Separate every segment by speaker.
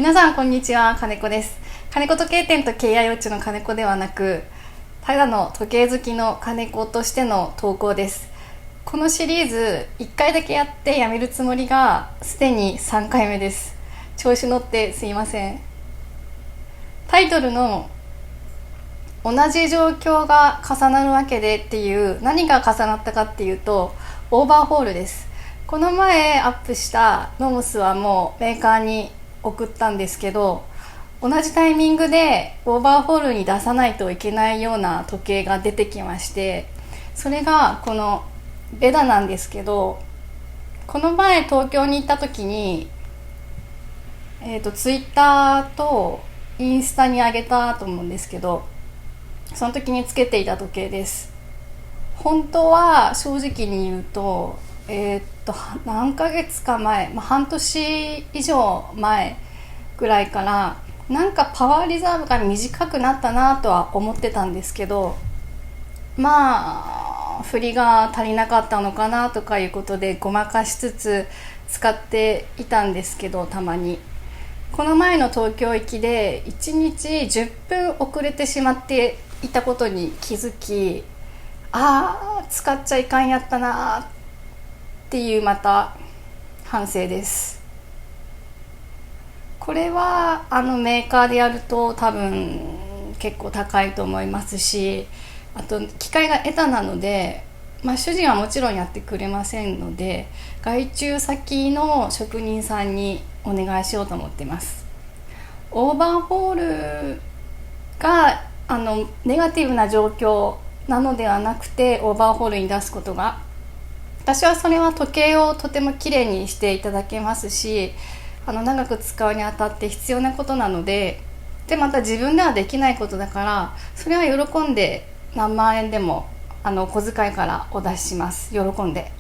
Speaker 1: 皆さんこんにちは、金子です。金子時計店と敬愛ウォッチの金子ではなく、ただの時計好きの金子としての投稿です。このシリーズ1回だけやってやめるつもりがすでに3回目です。調子乗ってすいません。タイトルの同じ状況が重なるわけでっていう何が重なったかっていうとオーバーホールです。この前アップしたノムスはもうメーカーに送ったんですけど、同じタイミングでオーバーホールに出さないといけないような時計が出てきまして、それがこのベダなんですけど、この前東京に行った時にツイッターとインスタに上げたと思うんですけど、その時につけていた時計です。本当は正直に言うと何ヶ月か前、半年以上前ぐらいからなんかパワーリザーブが短くなったなとは思ってたんですけど、振りが足りなかったのかなとかいうことでごまかしつつ使っていたんですけど、たまにこの前の東京行きで1日10分遅れてしまっていたことに気づき、使っちゃいかんやったなっていうまた反省です。これはメーカーでやると多分結構高いと思いますし、あと機械が下手なので、主人はもちろんやってくれませんので、外注先の職人さんにお願いしようと思ってます。オーバーホールがネガティブな状況なのではなくて、オーバーホールに出すことが、私はそれは時計をとてもきれいにしていただけますし、長く使うにあたって必要なことなので、また自分ではできないことだから、それは喜んで何万円でもお小遣いからお出しします。喜んで。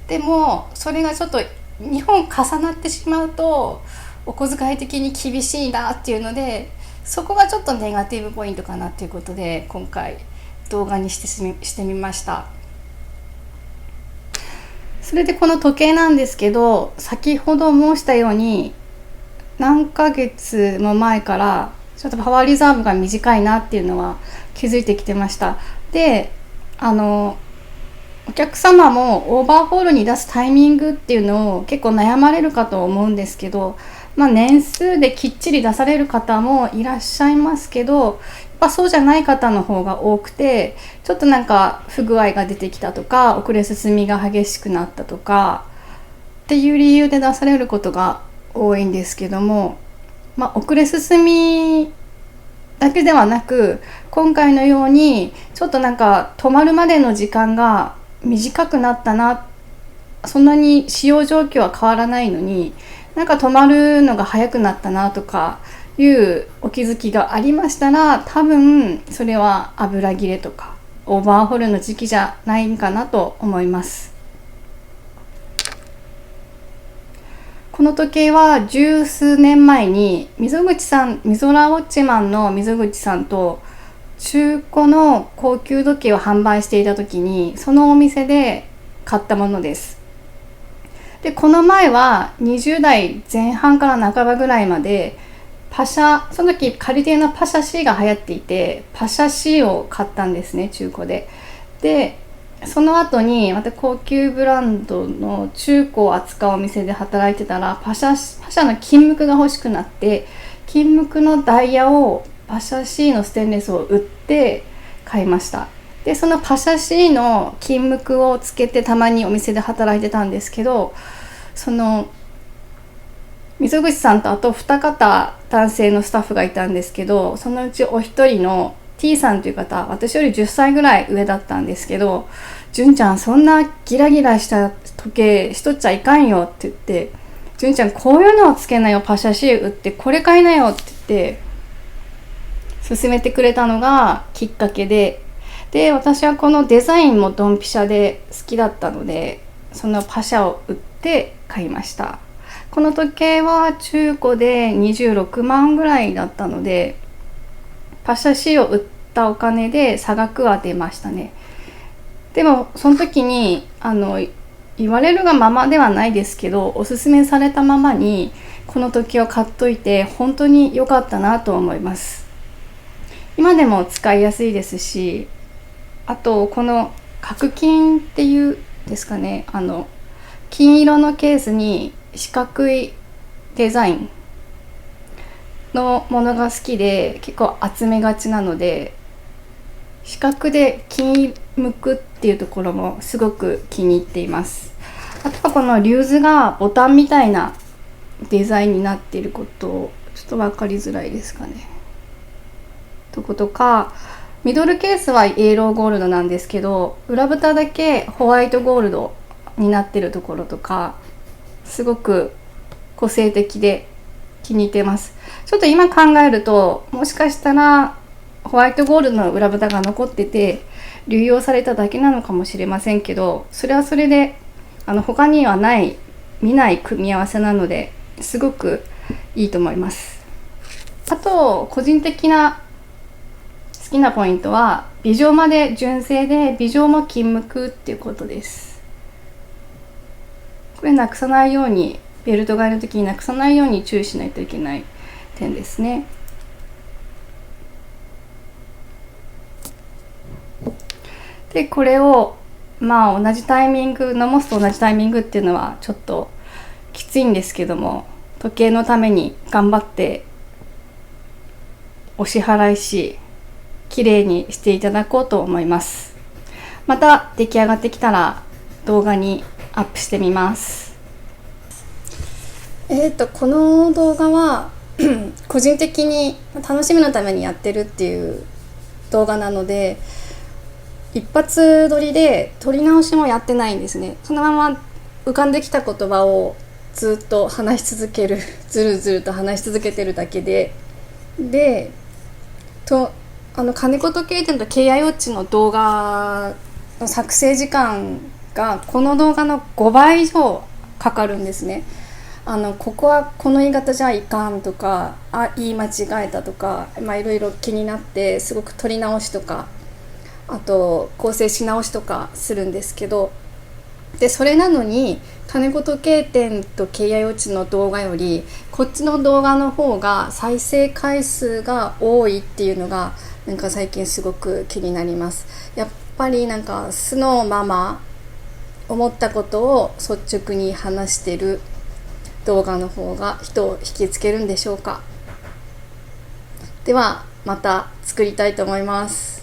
Speaker 1: でもそれがちょっと2本重なってしまうとお小遣い的に厳しいなっていうので、そこがちょっとネガティブポイントかなっていうことで今回動画にしてみました。それでこの時計なんですけど、先ほど申したように何ヶ月も前からちょっとパワーリザーブが短いなっていうのは気づいてきてました。で、お客様もオーバーホールに出すタイミングっていうのを結構悩まれるかと思うんですけど、年数できっちり出される方もいらっしゃいますけど、そうじゃない方の方が多くて、ちょっとなんか不具合が出てきたとか、遅れ進みが激しくなったとかっていう理由で出されることが多いんですけども、遅れ進みだけではなく、今回のようにちょっとなんか止まるまでの時間が短くなったな、そんなに使用状況は変わらないのになんか止まるのが早くなったなとかいうお気づきがありましたら、多分それは油切れとかオーバーホールの時期じゃないかなと思います。この時計は十数年前に溝ラウォッチマンの溝口さんと中古の高級時計を販売していた時に、そのお店で買ったものです。で、この前は20代前半から半ばぐらいまでその時カルティエのパシャ C が流行っていて、パシャ C を買ったんですね、中古で。で、その後にまた高級ブランドの中古を扱うお店で働いてたら、パシャの金無垢が欲しくなって、金無垢のダイヤをパシャ C のステンレスを売って買いました。で、そのパシャ C の金無垢をつけてたまにお店で働いてたんですけど、その溝口さんとあと2方男性のスタッフがいたんですけど、そのうちお一人の T さんという方、私より10歳ぐらい上だったんですけど、純ちゃんそんなギラギラした時計しとっちゃいかんよって言って、純ちゃんこういうのをつけなよ、パシャ C 売ってこれ買いなよって言って勧めてくれたのがきっかけで、私はこのデザインもドンピシャで好きだったので、そのパシャを売って買いました。この時計は中古で26万ぐらいだったので、パシャ C を売ったお金で差額は出ましたね。でもその時に言われるがままではないですけど、おすすめされたままにこの時計を買っといて本当に良かったなと思います。今でも使いやすいですし、あとこの角金っていうですかね、金色のケースに四角いデザインのものが好きで結構集めがちなので、四角で金向くっていうところもすごく気に入っています。あとはこのリューズがボタンみたいなデザインになっていること、ちょっと分かりづらいですかね。とことか、ミドルケースはイエローゴールドなんですけど、裏蓋だけホワイトゴールドになってるところとか、すごく個性的で気に入ってます。ちょっと今考えると、もしかしたらホワイトゴールドの裏蓋が残ってて流用されただけなのかもしれませんけど、それはそれで他には見ない組み合わせなのですごくいいと思います。あと個人的な好きなポイントは、微乗まで純正で微乗も金向くっていうことです。これなくさないように、ベルト買いの時になくさないように注意しないといけない点ですね。でこれを同じタイミング、ノモスと同じタイミングっていうのはちょっときついんですけども、時計のために頑張ってお支払いし、綺麗にしていただこうと思います。また出来上がってきたら動画にアップしてみます。この動画は個人的に楽しみのためにやってるっていう動画なので、一発撮りで撮り直しもやってないんですね。そのまま浮かんできた言葉をずっと話し続けるずるずると話し続けてるだけで、金子時計店と KI ウォッチの動画の作成時間がこの動画の5倍以上かかるんですね。ここはこの言い方じゃいかんとか、言い間違えたとか、いろいろ気になってすごく撮り直しとか、あと構成し直しとかするんですけど、でそれなのに金子時計店と KI ウォッチの動画よりこっちの動画の方が再生回数が多いっていうのが最近すごく気になります。やっぱり素のまま思ったことを率直に話してる動画の方が人を引きつけるんでしょうか。ではまた作りたいと思います。